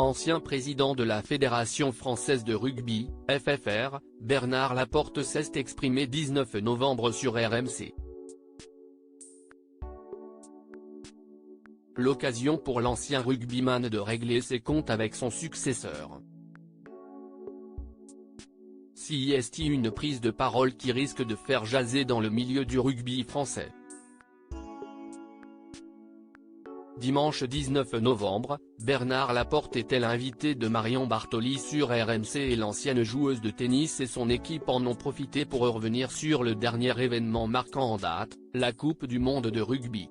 Ancien président de la Fédération française de rugby, FFR, Bernard Laporte s'est exprimé 19 novembre sur RMC. L'occasion pour l'ancien rugbyman de régler ses comptes avec son successeur. Si est une prise de parole qui risque de faire jaser dans le milieu du rugby français. Dimanche 19 novembre, Bernard Laporte était l'invité de Marion Bartoli sur RMC et l'ancienne joueuse de tennis et son équipe en ont profité pour revenir sur le dernier événement marquant en date, la Coupe du monde de rugby.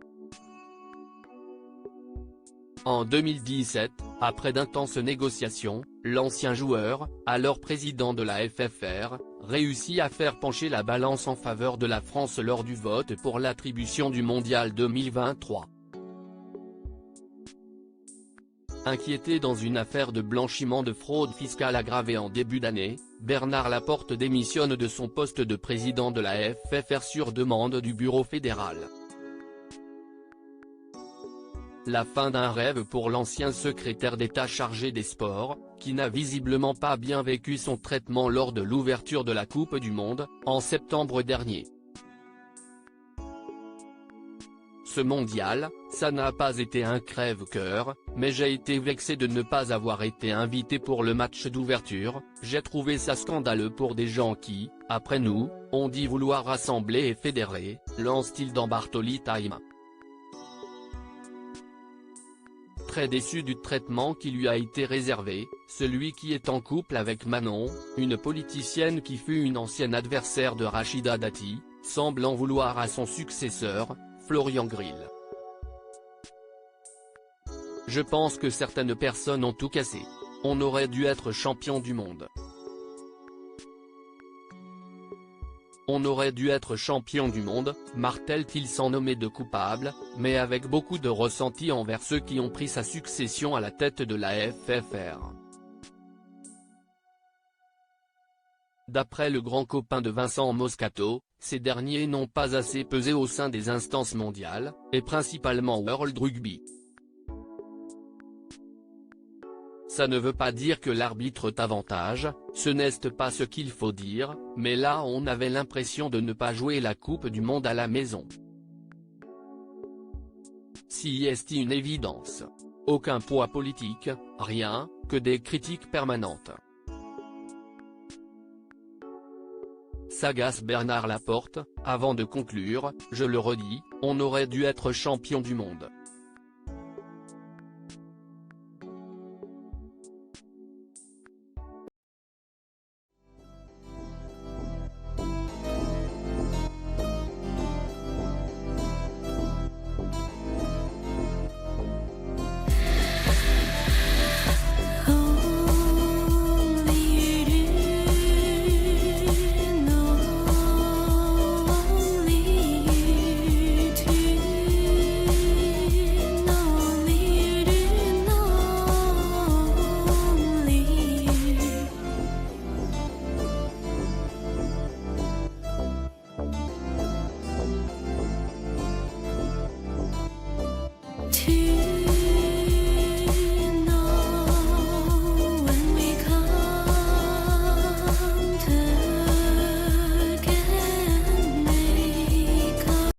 En 2017, après d'intenses négociations, l'ancien joueur, alors président de la FFR, réussit à faire pencher la balance en faveur de la France lors du vote pour l'attribution du Mondial 2023. Inquiété dans une affaire de blanchiment de fraude fiscale aggravée en début d'année, Bernard Laporte démissionne de son poste de président de la FFR sur demande du Bureau fédéral. La fin d'un rêve pour l'ancien secrétaire d'État chargé des sports, qui n'a visiblement pas bien vécu son traitement lors de l'ouverture de la Coupe du monde, en septembre dernier. Ce mondial, ça n'a pas été un crève-cœur, mais j'ai été vexé de ne pas avoir été invité pour le match d'ouverture, j'ai trouvé ça scandaleux pour des gens qui, après nous, ont dit vouloir rassembler et fédérer, lance-t-il dans Bartoli Time. Très déçu du traitement qui lui a été réservé, celui qui est en couple avec Manon, une politicienne qui fut une ancienne adversaire de Rachida Dati, semble en vouloir à son successeur, Florian Grill. Je pense que certaines personnes ont tout cassé. On aurait dû être champion du monde. On aurait dû être champion du monde, martèle-t-il sans nommer de coupable, mais avec beaucoup de ressenti envers ceux qui ont pris sa succession à la tête de la FFR. D'après le grand copain de Vincent Moscato, ces derniers n'ont pas assez pesé au sein des instances mondiales, et principalement World Rugby. Ça ne veut pas dire que l'arbitre t'avantage, ce n'est pas ce qu'il faut dire, mais là on avait l'impression de ne pas jouer la Coupe du monde à la maison. Si est une évidence. Aucun poids politique, rien, que des critiques permanentes. S'agace Bernard Laporte, avant de conclure, je le redis, on aurait dû être champion du monde.